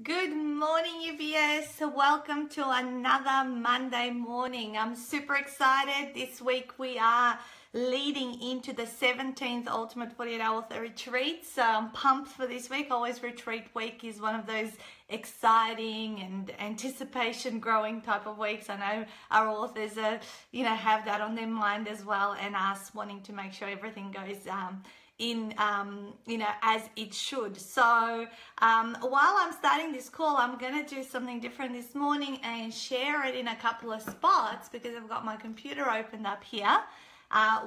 Good morning, UBS. Welcome to another Monday morning. I'm super excited. This week we are leading into the 17th Ultimate 48 Hour Author Retreat. So I'm pumped for this week. Always retreat week is one of those exciting and anticipation growing type of weeks. I know our authors have that on their mind as well, and us wanting to make sure everything goes as it should. So while I'm starting this call, I'm going to do something different this morning and share it in a couple of spots because I've got my computer opened up here.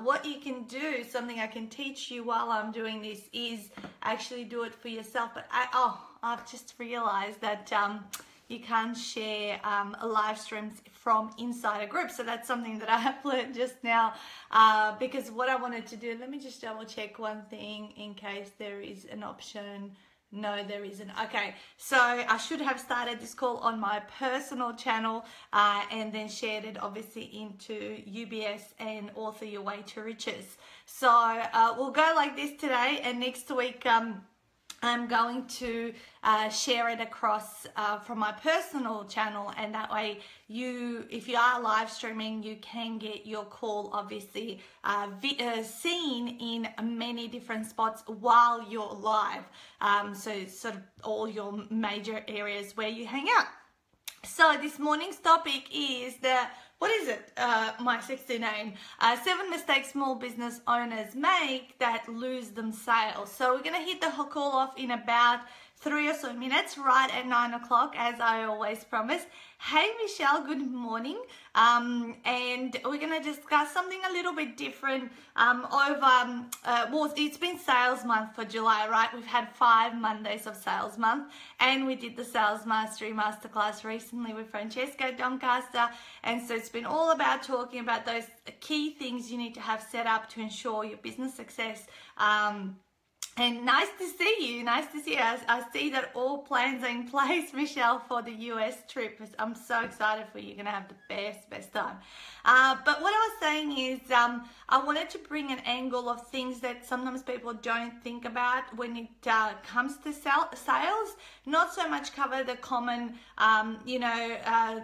What you can do, something I can teach you while I'm doing this, is actually do it for yourself. But I've just realized that you can't share live streams from inside a group. So that's something that I have learned just now, because what I wanted to do, let me just double check one thing in case there is an option. No, there isn't. Okay, so I should have started this call on my personal channel and then shared it obviously into UBS and Author Your Way to Riches. So we'll go like this today, and next week I'm going to share it across from my personal channel, and that way if you are live streaming, you can get your call obviously seen in many different spots while you're live. So sort of all your major areas where you hang out. So this morning's topic is my 60 name, 7 mistakes small business owners make that lose them sales. So we're going to hit the call off in about 3 or so minutes, right at 9 o'clock, as I always promise. Hey Michelle, good morning. And we're going to discuss something a little bit different it's been sales month for July, right? We've had 5 Mondays of sales month, and we did the Sales Mastery Masterclass recently with Francesca Doncaster. And so it's been all about talking about those key things you need to have set up to ensure your business success. And nice to see you. Nice to see you. I see that all plans are in place, Michelle, for the US trip. I'm so excited for you. You're going to have the best time. But what I was saying is I wanted to bring an angle of things that sometimes people don't think about when it comes to sales. Not so much cover the common,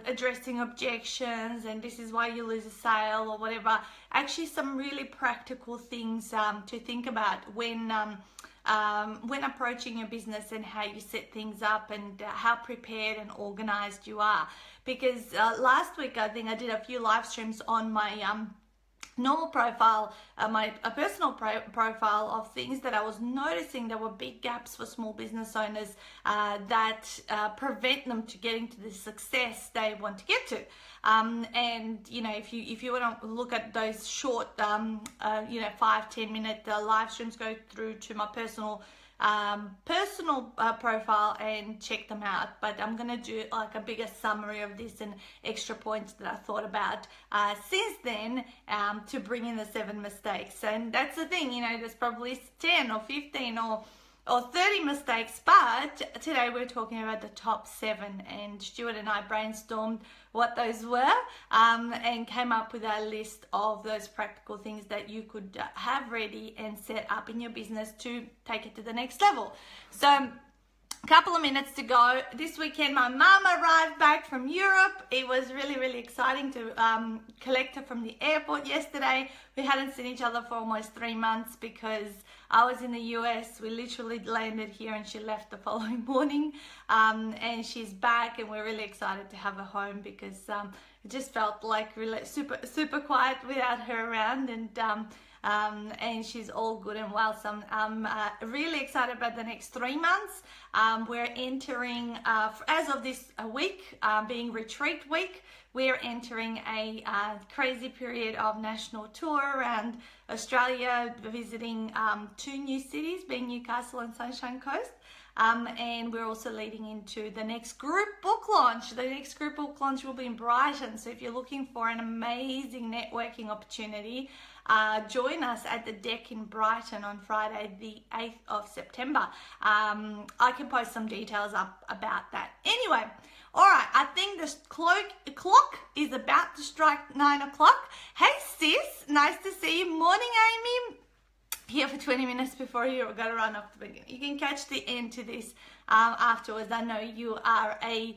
addressing objections and this is why you lose a sale or whatever. Actually, some really practical things to think about when approaching your business and how you set things up and how prepared and organized you are. Because last week, I think I did a few live streams on my normal profile, my personal profile of things that I was noticing there were big gaps for small business owners that prevent them to getting to the success they want to get to. And if you want to look at those short 5-10 minute live streams, go through to my personal profile and check them out. But I'm gonna do like a bigger summary of this and extra points that I thought about since then to bring in the 7 mistakes. And that's the thing, there's probably 10 or 15 or 30 mistakes, but today we're talking about the top 7, and Stuart and I brainstormed what those were and came up with a list of those practical things that you could have ready and set up in your business to take it to the next level. So a couple of minutes to go. This weekend my mum arrived back from Europe. It was really exciting to collect her from the airport yesterday. We hadn't seen each other for almost 3 months because I was in the US. We literally landed here and she left the following morning, and she's back, and we're really excited to have her home because it just felt like really super quiet without her around, and she's all good and well. So I'm really excited about the next 3 months. We're entering, as of this week, being retreat week, we're entering a crazy period of national tour around Australia, visiting 2 new cities, being Newcastle and Sunshine Coast. And we're also leading into the next group book launch. The next group book launch will be in Brighton. So if you're looking for an amazing networking opportunity, join us at the deck in Brighton on Friday, the 8th of September. I can post some details up about that. Anyway, all right, I think the clock is about to strike 9 o'clock. Hey sis, nice to see you. Morning, Amy. Here for 20 minutes before you got to run off the beginning. You can catch the end to this afterwards. I know you are a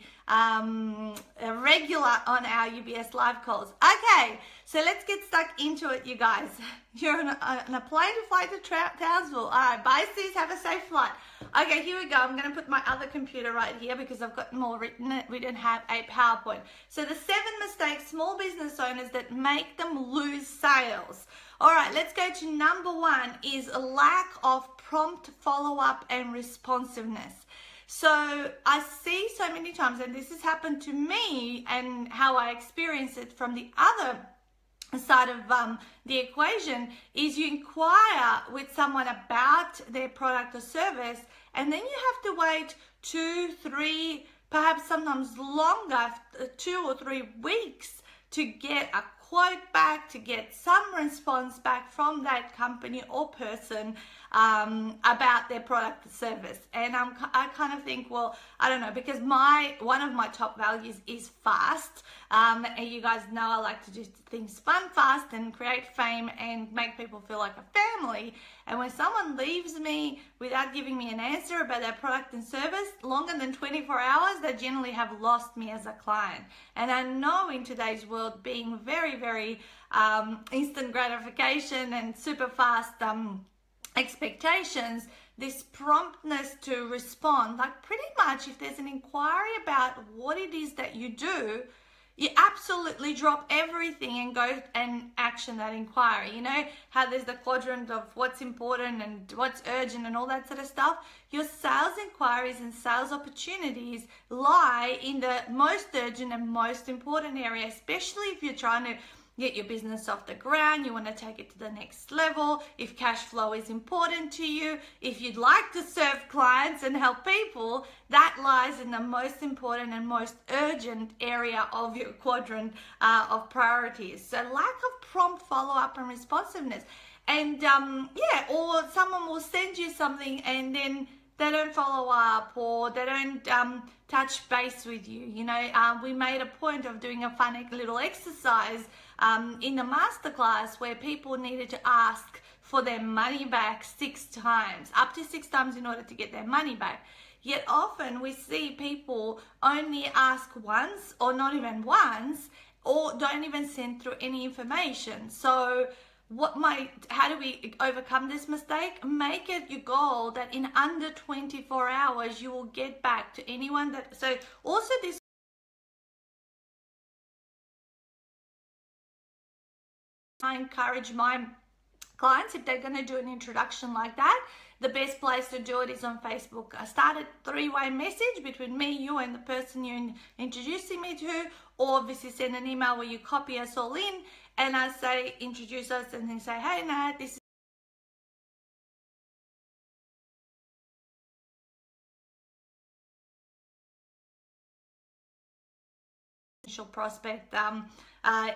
regular on our UBSLive calls. Okay, so let's get stuck into it, you guys. You're on a plane to fly to Townsville. All right, bye sis, have a safe flight. Okay, here we go. I'm going to put my other computer right here because I've got more written. We don't have a PowerPoint. So the 7 mistakes small business owners that make them lose sales. All right, let's go to number 1 is a lack of prompt follow-up and responsiveness. So I see so many times, and this has happened to me and how I experience it from the other side of the equation, is you inquire with someone about their product or service, and then you have to wait 2, 3, perhaps sometimes longer, 2 or 3 weeks to get a quote back, to get some response back from that company or person about their product or service. And I kind of think, well, I don't know, because one of my top values is fast. And you guys know I like to do things fun, fast, and create fame and make people feel like a family. And when someone leaves me without giving me an answer about their product and service longer than 24 hours, they generally have lost me as a client. And I know in today's world, being very, very instant gratification and super fast expectations, this promptness to respond, like pretty much if there's an inquiry about what it is that you do, you absolutely drop everything and go and action that inquiry. You know how there's the quadrant of what's important and what's urgent and all that sort of stuff? Your sales inquiries and sales opportunities lie in the most urgent and most important area, especially if you're trying to get your business off the ground, you want to take it to the next level, if cash flow is important to you, if you'd like to serve clients and help people, that lies in the most important and most urgent area of your quadrant of priorities. So lack of prompt follow-up and responsiveness. And or someone will send you something and then they don't follow up, or they don't touch base with you. You know, we made a point of doing a fun little exercise in the masterclass where people needed to ask for their money back 6 times, up to 6 times in order to get their money back. Yet often we see people only ask once, or not even once, or don't even send through any information. So how do we overcome this mistake? Make it your goal that in under 24 hours you will get back to anyone that, so also this I encourage my clients, if they're going to do an introduction like that, the best place to do it is on Facebook. I start a 3-way message between me, you, and the person you're introducing me to, or obviously send an email where you copy us all in, and I say, introduce us, and then say, hey Nat, this is potential prospect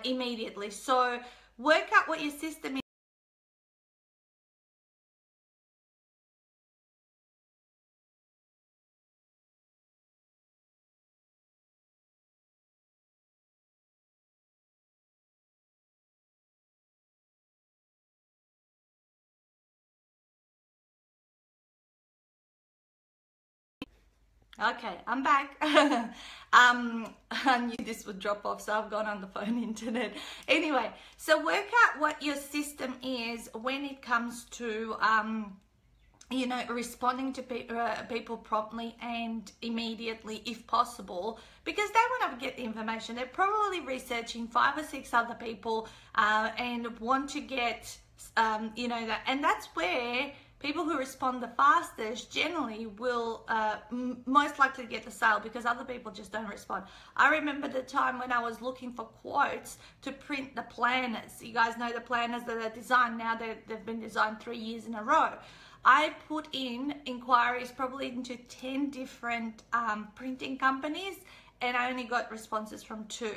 immediately. So work out what your system is. Okay, I'm back. I knew this would drop off, so I've gone on the phone internet. Anyway, so work out what your system is when it comes to, you know, responding to people promptly and immediately if possible, because they want to get the information. They're probably researching 5 or 6 other people and want to get, you know, that, and that's where people who respond the fastest generally will most likely get the sale, because other people just don't respond. I remember the time when I was looking for quotes to print the planners. You guys know the planners that are designed now, they've been designed 3 years in a row. I put in inquiries probably into 10 different printing companies, and I only got responses from 2.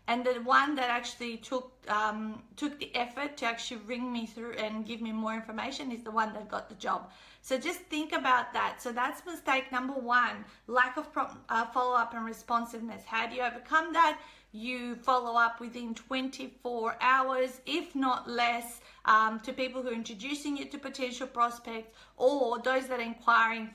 and the one that actually took the effort to actually ring me through and give me more information is the one that got the job. So just think about that. So that's mistake number one, lack of follow-up and responsiveness. How do you overcome that? You follow up within 24 hours, if not less, to people who are introducing you to potential prospects or those that are inquiring,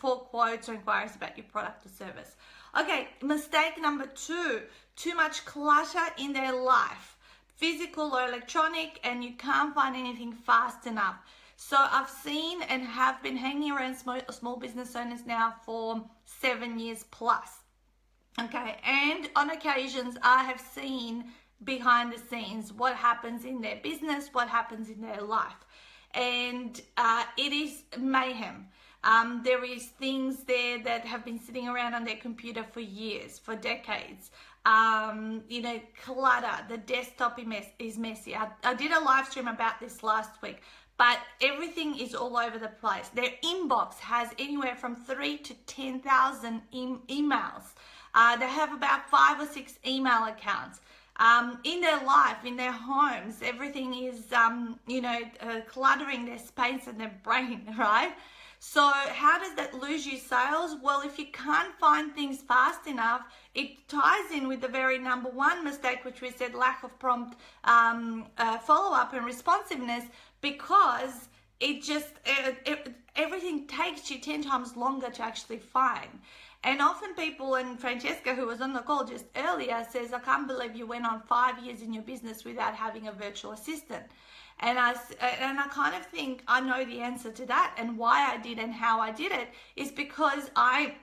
for quotes or inquiries about your product or service. Okay, mistake number two, too much clutter in their life, physical or electronic, and you can't find anything fast enough. So I've seen and have been hanging around small business owners now for 7 years plus. Okay, and on occasions I have seen behind the scenes what happens in their business, what happens in their life, and it is mayhem. There is things there that have been sitting around on their computer for years, for decades. Clutter, the desktop is messy. I did a live stream about this last week, but everything is all over the place. Their inbox has anywhere from 3,000 to 10,000 emails. They have about 5 or 6 email accounts. In their life, in their homes, everything is, cluttering their space and their brain, right? So how does that lose you sales? Well, if you can't find things fast enough, it ties in with the very number one mistake, which we said, lack of prompt follow-up and responsiveness, because everything takes you 10 times longer to actually find. And often people, and Francesca, who was on the call just earlier, says, I can't believe you went on 5 years in your business without having a virtual assistant. And I kind of think I know the answer to that, and why I did and how I did it is because I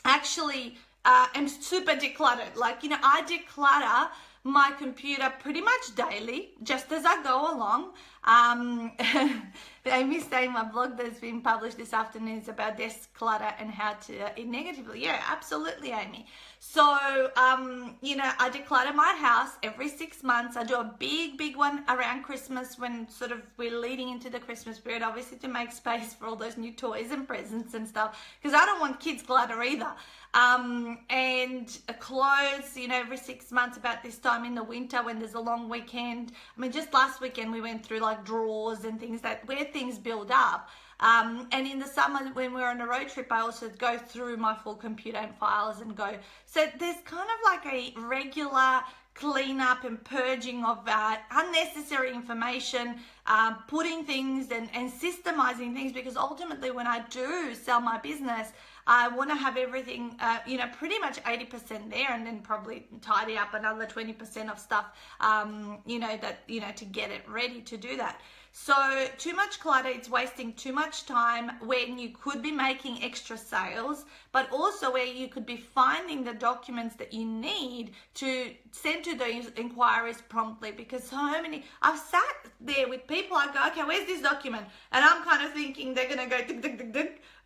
actually am super decluttered. I declutter my computer pretty much daily, just as I go along. Amy's saying my blog that's been published this afternoon is about desk clutter and how to negatively. Yeah, absolutely, Amy. So, I declutter my house every 6 months. I do a big one around Christmas when sort of we're leading into the Christmas period, obviously to make space for all those new toys and presents and stuff, because I don't want kids clutter either. And clothes, every 6 months about this time in the winter when there's a long weekend. I mean, just last weekend we went through like drawers and things where things build up. And in the summer when we're on a road trip, I also go through my full computer and files and go. So there's kind of like a regular cleanup and purging of unnecessary information, putting things and systemizing things, because ultimately when I do sell my business, I want to have everything, pretty much 80% there, and then probably tidy up another 20% of stuff, to get it ready to do that. So too much clutter, it's wasting too much time when you could be making extra sales, but also where you could be finding the documents that you need to send to those inquiries promptly. Because I've sat there with people, I go, okay, where's this document? And I'm kind of thinking they're going to go,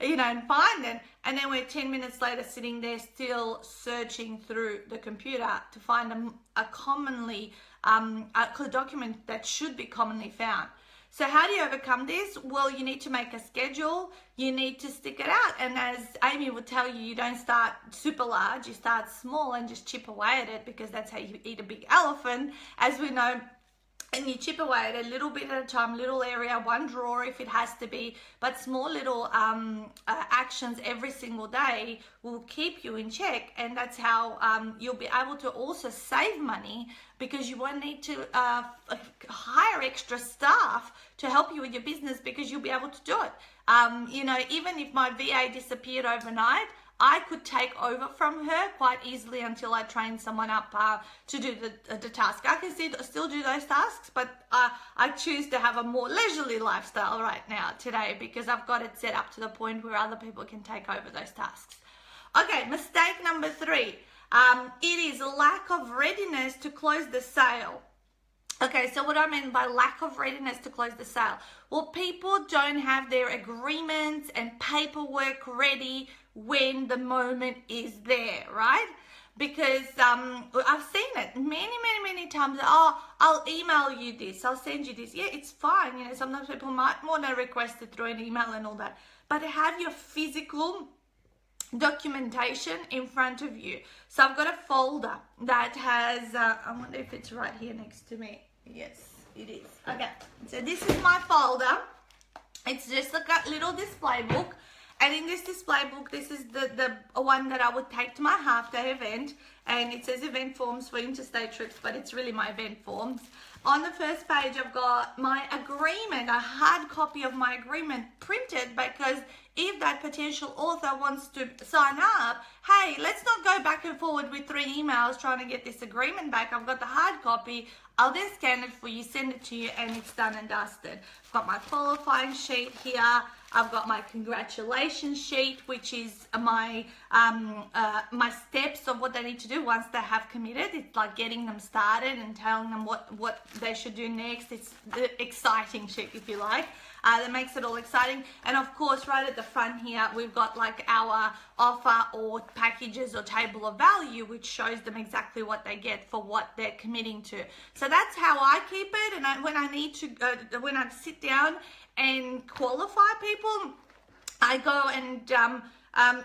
and find it. And then we're 10 minutes later sitting there still searching through the computer to find a commonly, a document that should be commonly found. So how do you overcome this? Well, you need to make a schedule. You need to stick it out. And as Amy would tell you, you don't start super large. You start small and just chip away at it, because that's how you eat a big elephant, as we know. And you chip away at it a little bit at a time, little area, one drawer if it has to be, but small little actions every single day will keep you in check. And that's how you'll be able to also save money, because you won't need to hire extra staff to help you with your business, because you'll be able to do it. Even if my VA disappeared overnight, I could take over from her quite easily until I train someone up to do the task. I can still do those tasks, but I choose to have a more leisurely lifestyle right now today, because I've got it set up to the point where other people can take over those tasks. Okay, mistake number 3. It is a lack of readiness to close the sale. Okay, so what I mean by lack of readiness to close the sale? Well, people don't have their agreements and paperwork ready when the moment is there, right? Because I've seen it many times. Oh, I'll email you this, I'll send you this. Yeah, it's fine. Sometimes people might want to request it through an email and all that. But have your physical documentation in front of you. So I've got a folder that has, I wonder if it's right here next to me. Yes, it is. Okay, so this is my folder. It's just like a little display book. And in this display book, this is the one that I would take to my half-day event. And it says event forms for interstate trips, but it's really my event forms. On the first page, I've got my agreement, a hard copy of my agreement printed, because if that potential author wants to sign up, hey, let's not go back and forward with 3 emails trying to get this agreement back. I've got the hard copy. I'll then scan it for you, send it to you, and it's done and dusted. I've got my qualifying sheet here. I've got my congratulations sheet, which is my my steps of what they need to do once they have committed. It's like getting them started and telling them what they should do next. It's the exciting sheet, if you like. That makes it all exciting. And of course, right at the front here, we've got like our offer or packages or table of value, which shows them exactly what they get for what they're committing to. So that's how I keep it. And when I need to, when I sit down and qualify people, I go and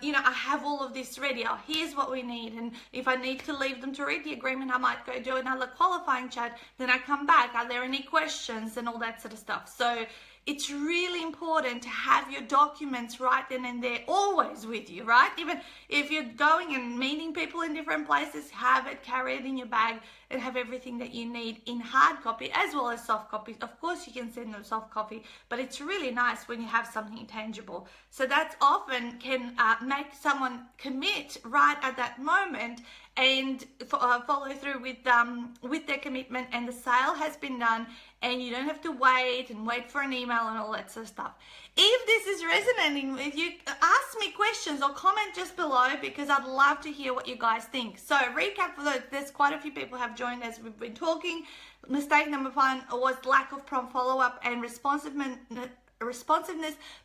you know, I have all of this ready. Oh, here's what we need. And if I need to leave them to read the agreement, I might go do another qualifying chat. Then I come back. Are there any questions and all that sort of stuff? So it's really important to have your documents right then and there, always with you, right? Even if you're going and meeting people in different places, have it, carry it in your bag, and have everything that you need in hard copy as well as soft copies. Of course, you can send them soft copy, but it's really nice when you have something tangible. So that often can make someone commit right at that moment and follow through with their commitment, and the sale has been done, and you don't have to wait for an email and all that sort of stuff. If this is resonating with you, ask me questions or comment just below, because I'd love to hear what you guys think. So recap for those, there's quite a few people have joined as we've been talking. Mistake number 1 was lack of prompt follow-up and responsiveness.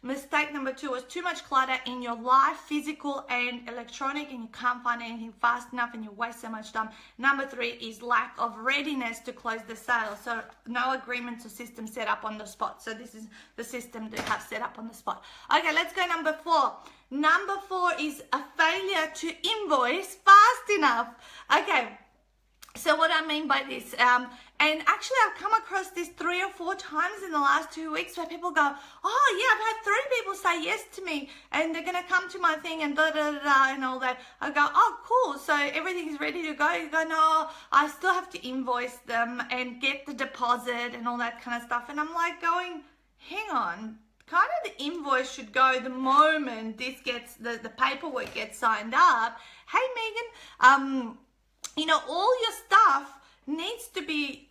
Mistake number 2 was too much clutter in your life, physical and electronic, and you can't find anything fast enough and you waste so much time. Number 3 is lack of readiness to close the sale. So no agreements or system set up on the spot. So this is the system to have set up on the spot. Okay, let's go number 4. Number 4 is a failure to invoice fast enough. Okay. So what I mean by this, and actually I've come across this 3 or 4 times in the last 2 weeks where people go, oh yeah, I've had 3 people say yes to me and they're going to come to my thing and da da da da and all that. I go, oh cool, so everything's ready to go. You go, no, I still have to invoice them and get the deposit and all that kind of stuff. And I'm like going, hang on, kind of the invoice should go the moment this gets, the paperwork gets signed up. Hey Megan, you know, all your stuff needs to be,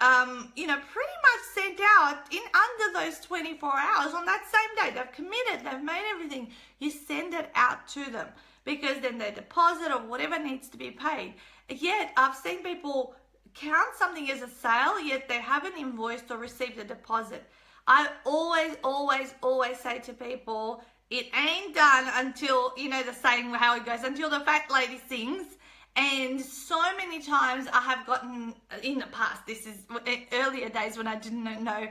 you know, pretty much sent out in under those 24 hours on that same day. They've committed, they've made everything. You send it out to them, because then their deposit or whatever needs to be paid. Yet I've seen people count something as a sale, yet they haven't invoiced or received a deposit. I always say to people, it ain't done until, you know, the saying how it goes, until the fat lady sings. And so many times I have gotten, in the past, this is earlier days when I didn't know,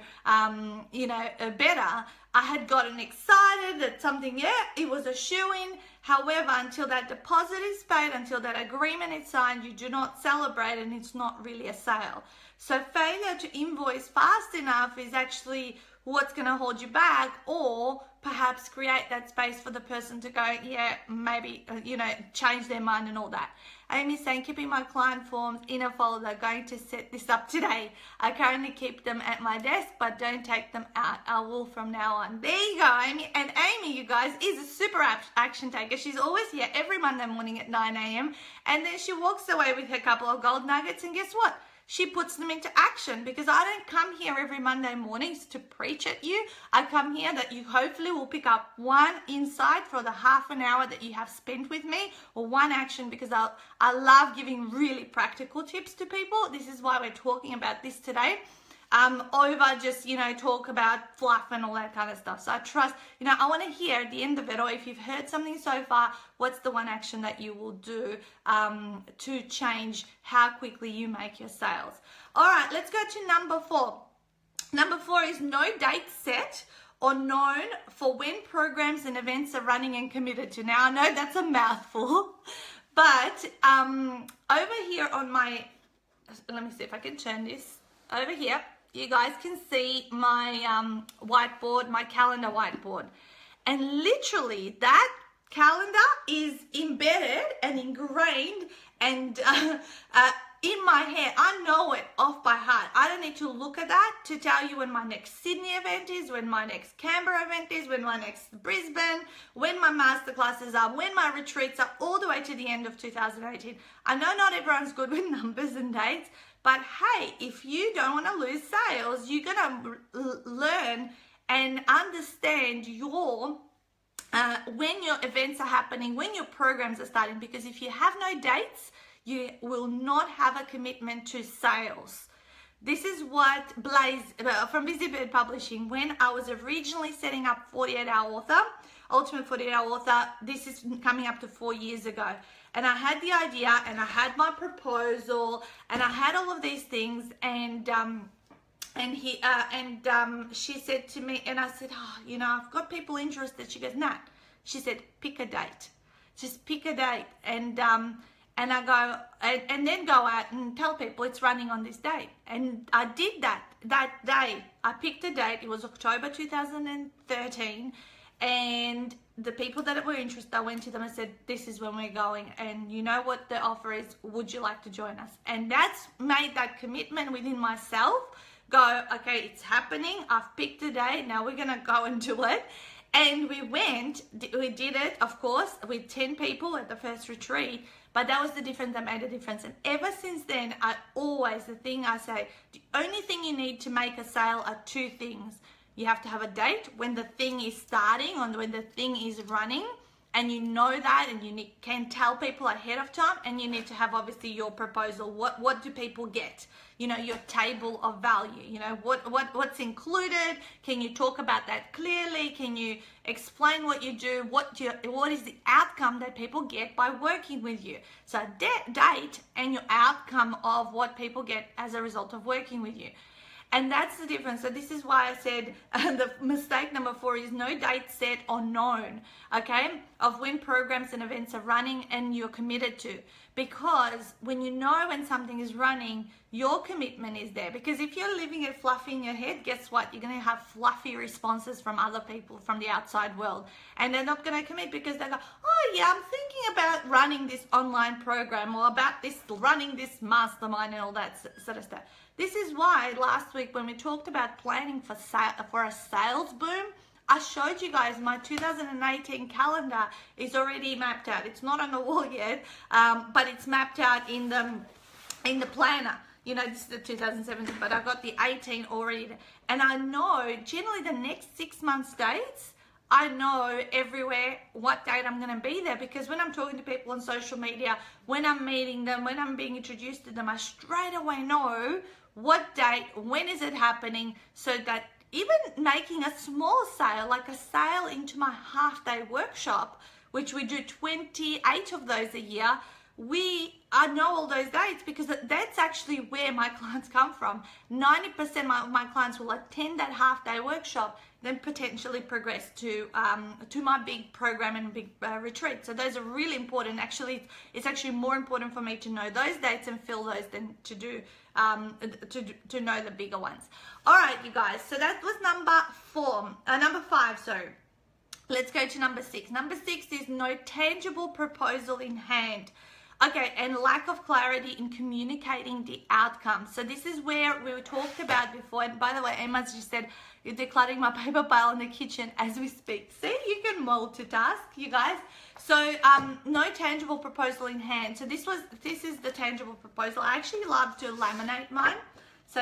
you know, better, I had gotten excited that something, yeah, it was a shoo-in. However, until that deposit is paid, until that agreement is signed, you do not celebrate, and it's not really a sale. So failure to invoice fast enough is actually what's going to hold you back, or perhaps create that space for the person to go, yeah, maybe, you know, change their mind and all that. Amy's saying, keeping my client forms in a folder, going to set this up today. I currently keep them at my desk, but don't take them out. I will from now on. There you go, Amy. And Amy, you guys, is a super action taker. She's always here every Monday morning at 9 a.m. And then she walks away with her couple of gold nuggets, and guess what? She puts them into action, because I don't come here every Monday mornings to preach at you. I come here that you hopefully will pick up one insight for the half an hour that you have spent with me, or one action, because I love giving really practical tips to people. This is why we're talking about this today. Over just, you know, talk about fluff and all that kind of stuff. So I trust, you know, I want to hear at the end of it, or if you've heard something so far, what's the one action that you will do to change how quickly you make your sales. All right, let's go to number 4. Number 4 is no date set or known for when programs and events are running and committed to. Now, I know that's a mouthful, but over here on my, let me see if I can turn this over here. You guys can see my whiteboard, my calendar whiteboard. And literally that calendar is embedded and ingrained and in my head. I know it off by heart. I don't need to look at that to tell you when my next Sydney event is, when my next Canberra event is, when my next Brisbane, when my masterclasses are, when my retreats are, all the way to the end of 2018. I know not everyone's good with numbers and dates, but hey, if you don't want to lose sales, you're going to learn and understand your when your events are happening, when your programs are starting, because if you have no dates, you will not have a commitment to sales. This is what Blaze from Busy Bird Publishing, when I was originally setting up 48-hour author, Ultimate 48-hour author, this is coming up to 4 years ago. And I had the idea and I had my proposal and I had all of these things, and she said to me, and I said, oh, you know, I've got people interested. She goes, Nat, she said, pick a date. Just pick a date. And I go, and then go out and tell people it's running on this date. And I did that day. I picked a date. It was October 2013. And the people that were interested, I went to them and said, this is when we're going. And you know what the offer is? Would you like to join us? And that's made that commitment within myself. Go, okay, it's happening. I've picked a date. Now we're going to go and do it. And we did it, of course, with 10 people at the first retreat. But that was the difference that made a difference. And ever since then, the thing I say, the only thing you need to make a sale are two things. You have to have a date when the thing is starting, or when the thing is running, and you know that, and you can tell people ahead of time. And you need to have obviously your proposal. What do people get? You know, your table of value. You know, what's included? Can you talk about that clearly? Can you explain what you do? What is the outcome that people get by working with you? So date and your outcome of what people get as a result of working with you. And that's the difference. So this is why I said the mistake number 4 is no date set or known, okay, of when programs and events are running and you're committed to. Because when you know when something is running, your commitment is there. Because if you're living it fluffy in your head, guess what? You're going to have fluffy responses from other people, from the outside world. And they're not going to commit because they go, oh yeah, I'm thinking about running this online program, or about running this mastermind and all that sort of stuff. This is why last week when we talked about planning for a sales boom, I showed you guys my 2018 calendar is already mapped out. It's not on the wall yet, but it's mapped out in the planner. You know, this is the 2017, but I got the 18 already. And I know generally the next 6 months dates, I know everywhere what date I'm going to be there, because when I'm talking to people on social media, when I'm meeting them, when I'm being introduced to them, I straight away know what date, when is it happening, so that even making a small sale, like a sale into my half-day workshop, which we do 28 of those a year, I know all those dates because that's actually where my clients come from. 90% of my clients will attend that half-day workshop, then potentially progress to my big program and big retreat. So those are really important. Actually, it's actually more important for me to know those dates and fill those than to do to know the bigger ones. All right, you guys. So that was number 5. Sorry. Let's go to number 6. Number 6 is no tangible proposal in hand. Okay, and lack of clarity in communicating the outcome. So this is where we talked about before. And by the way, Emma's just said, you're decluttering my paper pile in the kitchen as we speak. See, you can multitask, you guys. So no tangible proposal in hand. So this is the tangible proposal. I actually love to laminate mine. So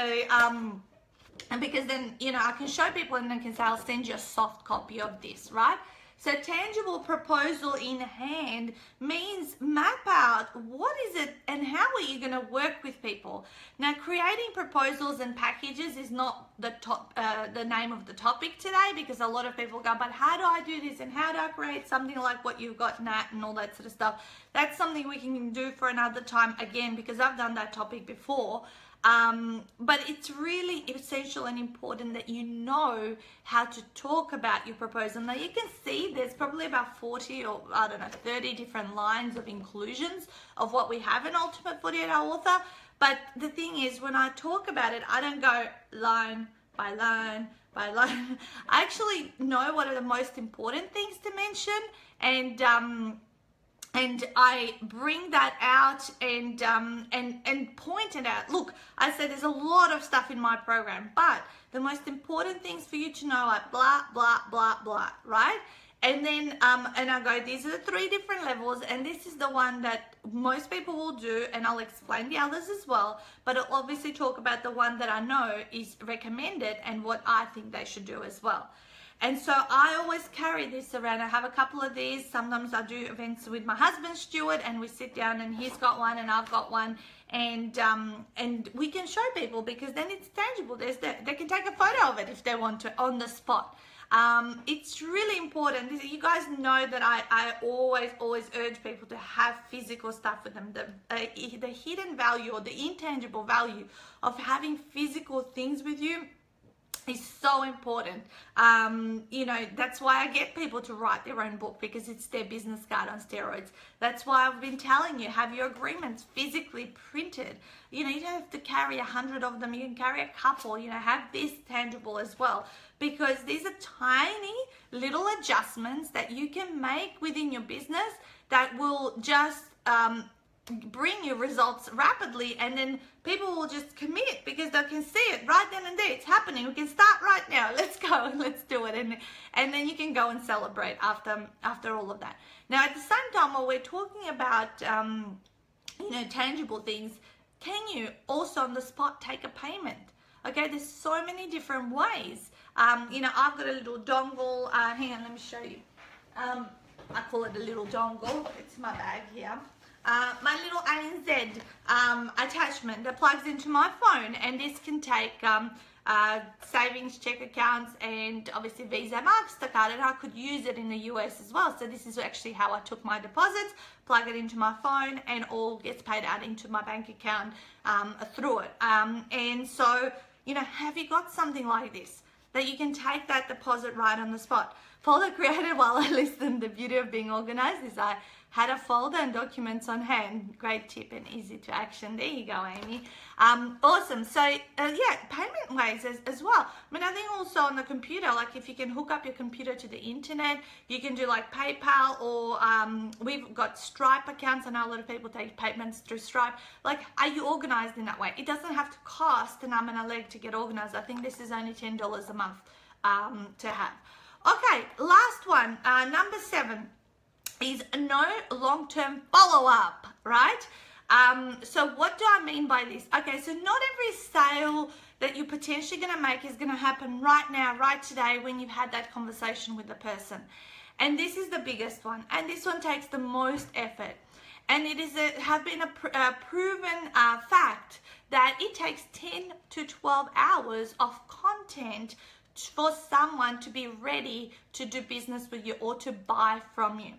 and because then, you know, I can show people and then can say, I'll send you a soft copy of this, right? So tangible proposal in hand means map out what is it and how are you going to work with people. Now, creating proposals and packages is not the name of the topic today, because a lot of people go, but how do I do this and how do I create something like what you've got, Nat, and all that sort of stuff. That's something we can do for another time again, because I've done that topic before. But it's really essential and important that you know how to talk about your proposal. Now you can see there's probably about 40 or I don't know 30 different lines of inclusions of what we have in Ultimate 48-Hour Author. But the thing is, when I talk about it, I don't go line by line by line. I actually know what are the most important things to mention, and I bring that out and point it out. Look, I said there's a lot of stuff in my program, but the most important things for you to know are blah, blah, blah, blah, right? And then, and I go, these are the 3 different levels, and this is the one that most people will do, and I'll explain the others as well, but I'll obviously talk about the one that I know is recommended and what I think they should do as well. And so I always carry this around. I have a couple of these. Sometimes I do events with my husband, Stuart, and we sit down and he's got one and I've got one. And we can show people, because then it's tangible. They can take a photo of it if they want to on the spot. It's really important. You guys know that I always urge people to have physical stuff with them. The hidden value or the intangible value of having physical things with you is so important. You know, that's why I get people to write their own book, because it's their business card on steroids. That's why I've been telling you, have your agreements physically printed. You know, you don't have to carry 100 of them. You can carry a couple. You know, have this tangible as well, because these are tiny little adjustments that you can make within your business that will just bring you results rapidly, and then people will just commit because they can see it right then and there. It's happening. We can start right now. Let's go and let's do it. And then you can go and celebrate after all of that. Now, at the same time, while we're talking about you know, tangible things, can you also on the spot take a payment? Okay, there's so many different ways. You know, I've got a little dongle. Hang on, let me show you. I call it a little dongle. It's my bag here. My little ANZ attachment that plugs into my phone, and this can take savings, check accounts, and obviously Visa, MasterCard, and I could use it in the US as well. So this is actually how I took my deposits, plug it into my phone, and all gets paid out into my bank account through it. And so, you know, have you got something like this that you can take that deposit right on the spot? Folder created while I listened. The beauty of being organized is I had a folder and documents on hand. Great tip and easy to action. There you go, Amy. Awesome. So yeah, payment ways as well. I mean, I think also on the computer, like if you can hook up your computer to the internet, you can do like PayPal, or we've got Stripe accounts. I know a lot of people take payments through Stripe. Like, are you organized in that way? It doesn't have to cost an arm and a leg to get organized. I think this is only $10 a month to have. Okay, last one, number 7. Is no long-term follow-up, right? So what do I mean by this? Okay, so not every sale that you're potentially going to make is going to happen right now, right today, when you've had that conversation with the person. And this is the biggest one, and this one takes the most effort. And it is have been a proven fact that it takes 10 to 12 hours of content for someone to be ready to do business with you or to buy from you.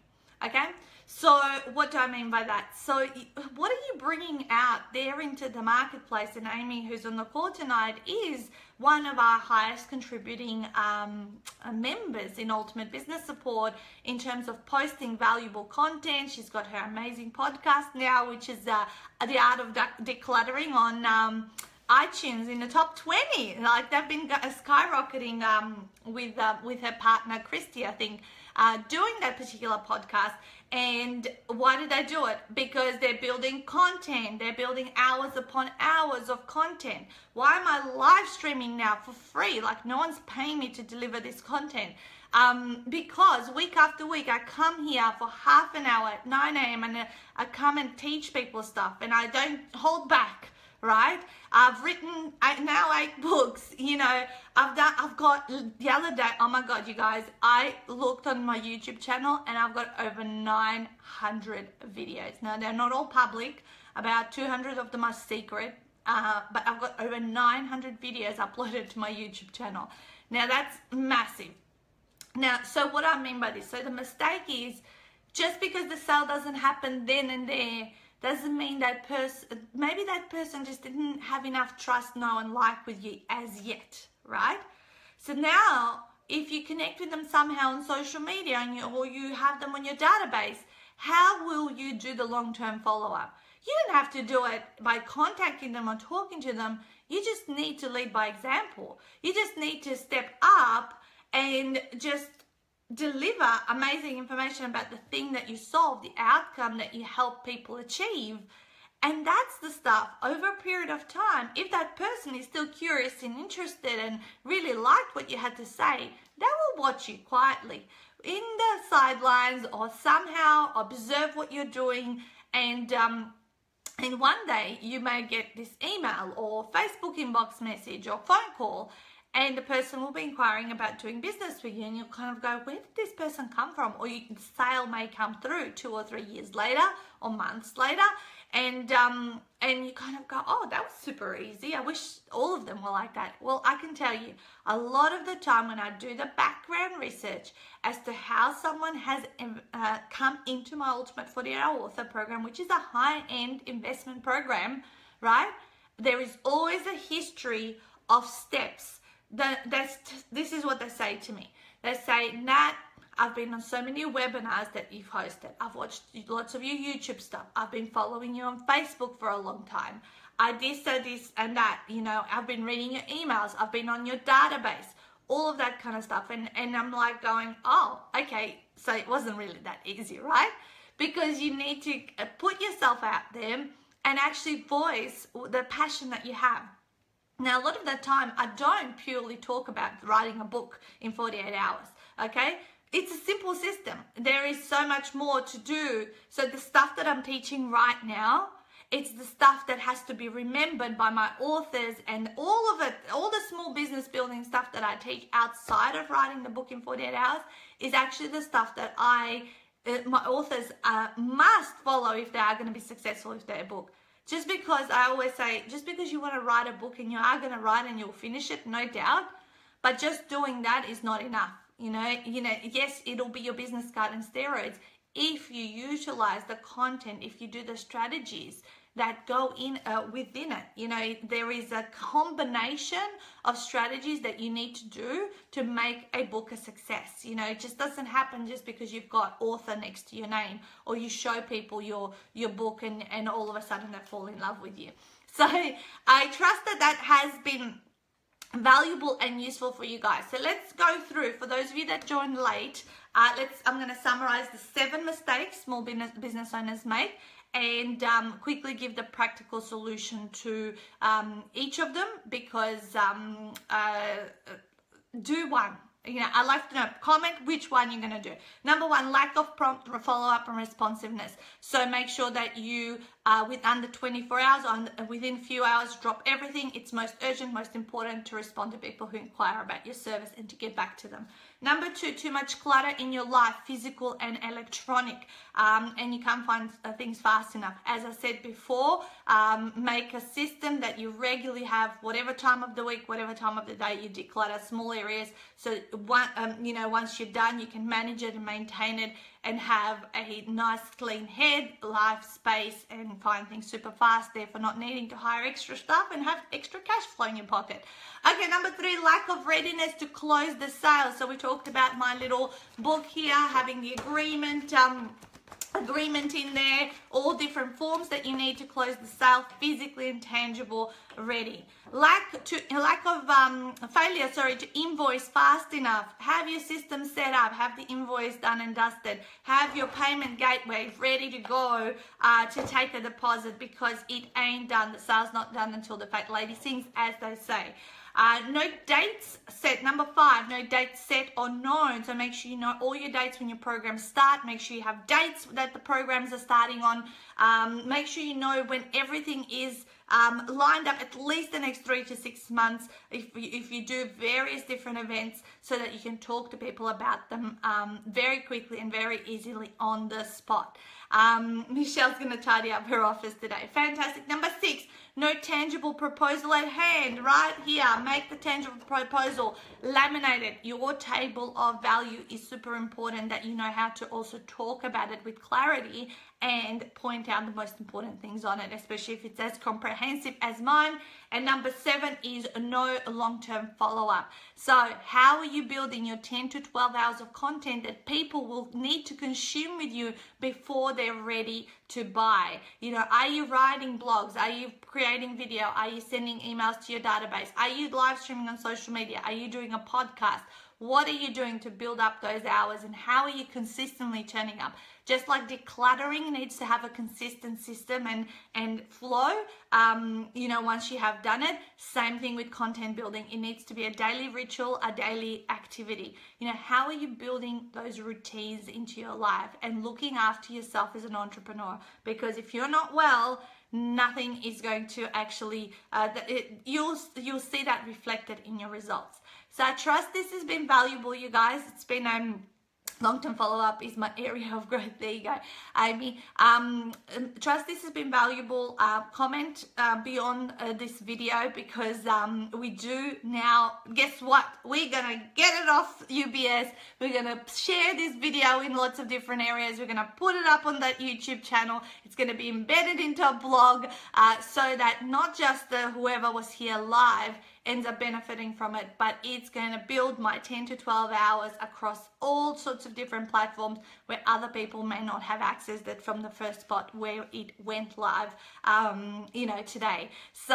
Okay, so what do I mean by that? So what are you bringing out there into the marketplace? And Amy, who's on the call tonight, is one of our highest contributing members in Ultimate Business Support in terms of posting valuable content. She's got her amazing podcast now, which is The Art of Decluttering on iTunes in the top 20. Like, they've been skyrocketing with her partner Christy, I think, doing that particular podcast. And why did they do it? Because they're building content. They're building hours upon hours of content. Why am I live streaming now for free? Like, no one's paying me to deliver this content. Because week after week I come here for half an hour at 9 a.m. and I come and teach people stuff, and I don't hold back. Right? I've written now 8 books. You know, I've got the other day, oh my God, you guys, I looked on my YouTube channel and I've got over 900 videos. Now, they're not all public. About 200 of them are secret. But I've got over 900 videos uploaded to my YouTube channel. Now, that's massive. Now, so what I mean by this, so the mistake is, just because the sale doesn't happen then and there doesn't mean that maybe that person just didn't have enough trust, know, and like with you as yet, right? So now, if you connect with them somehow on social media or you have them on your database, how will you do the long-term follow-up? You don't have to do it by contacting them or talking to them. You just need to lead by example. You just need to step up and just deliver amazing information about the thing that you solve, the outcome that you help people achieve. And that's the stuff over a period of time. If that person is still curious and interested and really liked what you had to say, they will watch you quietly in the sidelines or somehow observe what you're doing. And one day you may get this email or Facebook inbox message or phone call, and the person will be inquiring about doing business with you, and you'll kind of go, where did this person come from? Or the sale may come through 2 or 3 years later or months later, and you kind of go, oh, that was super easy. I wish all of them were like that. Well, I can tell you, a lot of the time when I do the background research as to how someone has come into my Ultimate 48-Hour Author program, which is a high-end investment program, right? There is always a history of steps. This is what they say to me. They say, Nat, I've been on so many webinars that you've hosted. I've watched lots of your YouTube stuff. I've been following you on Facebook for a long time. I did this and that. I've been reading your emails. I've been on your database. All of that kind of stuff. And I'm like going, oh, okay. So it wasn't really that easy, right? Because you need to put yourself out there and actually voice the passion that you have. Now, a lot of the time, I don't purely talk about writing a book in 48 hours, okay? It's a simple system. There is so much more to do. So the stuff that I'm teaching right now, it's the stuff that has to be remembered by my authors, and all of it, all the small business building stuff that I teach outside of writing the book in 48 hours is actually the stuff that my authors must follow if they are going to be successful with their book. Just because I always say, just because you want to write a book and you are going to write and you'll finish it, no doubt, but just doing that is not enough. Yes, it'll be your business card and steroids if you utilize the content, if you do the strategies that go in within it. There is a combination of strategies that you need to do to make a book a success. It just doesn't happen just because you've got author next to your name, or you show people your book and all of a sudden they fall in love with you. So I trust that has been valuable and useful for you guys. So let's go through, for those of you that joined late, I'm going to summarize the 7 mistakes small business owners make, and quickly give the practical solution to each of them, because do one. I'd like to know, comment which one you're going to do. Number 1, lack of prompt follow-up and responsiveness. So make sure that you, with under 24 hours or within a few hours, drop everything. It's most urgent, most important to respond to people who inquire about your service and to get back to them. Number 2, too much clutter in your life, physical and electronic, and you can't find things fast enough. As I said before, make a system that you regularly have, whatever time of the week, whatever time of the day, you declutter small areas. So once you're done, you can manage it and maintain it and have a nice clean head, life space, and find things super fast, therefore not needing to hire extra staff and have extra cash flow in your pocket. Okay, number 3, lack of readiness to close the sale. So we talked about my little book here, having the agreement in there, all different forms that you need to close the sale, physically and tangible, ready. Failure to invoice fast enough. Have your system set up, have the invoice done and dusted, have your payment gateway ready to go to take a deposit, because it ain't done. The sale's not done until the fat lady sings, as they say. No dates set. Number 5, no dates set or known. So make sure you know all your dates when your programs start. Make sure you have dates that the programs are starting on. Make sure you know when everything is lined up, at least the next 3 to 6 months, if you do various different events, so that you can talk to people about them very quickly and very easily on the spot. Michelle's going to tidy up her office today. Fantastic. Number 6, no tangible proposal at hand. Right here, make the tangible proposal, laminate it. Your table of value is super important, that you know how to also talk about it with clarity and point out the most important things on it, especially if it's as comprehensive as mine. And number 7 is no long-term follow-up. So how are you building your 10 to 12 hours of content that people will need to consume with you before they're ready to buy? You know, are you writing blogs? Are you creating video? Are you sending emails to your database? Are you live streaming on social media? Are you doing a podcast? What are you doing to build up those hours, and how are you consistently turning up? Just like decluttering needs to have a consistent system and flow, you know, once you have done it, same thing with content building. It needs to be a daily ritual, a daily activity. You know, how are you building those routines into your life and looking after yourself as an entrepreneur? Because if you're not well, nothing is going to actually, you'll see that reflected in your results. So I trust this has been valuable, you guys. It's been long-term follow-up is my area of growth. There you go, Amy. Trust this has been valuable. Comment beyond this video, because we do now, guess what? We're going to get it off UBS. We're going to share this video in lots of different areas. We're going to put it up on that YouTube channel. It's going to be embedded into a blog so that not just whoever was here live ends up benefiting from it, but it's going to build my 10 to 12 hours across all sorts of different platforms where other people may not have access that from the first spot where it went live, you know, today. So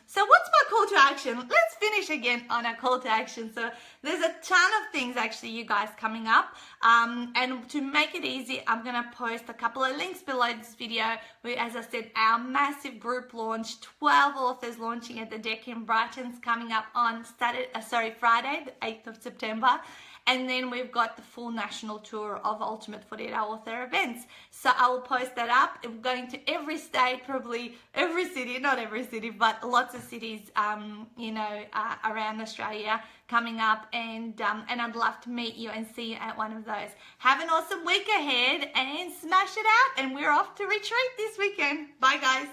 so what's my call to action? Let's finish again on a call to action. So there's a ton of things actually, you guys, coming up, and to make it easy, I'm going to post a couple of links below this video. As I said, our massive group launch, 12 authors launching at the deck in Brighton's coming up on Friday, the 8th of September. And then we've got the full national tour of Ultimate 48-Hour Author events. So I will post that up. I'm going to every state, probably every city, not every city, but lots of cities, you know, around Australia coming up. And I'd love to meet you and see you at one of those. Have an awesome week ahead and smash it out. And we're off to retreat this weekend. Bye, guys.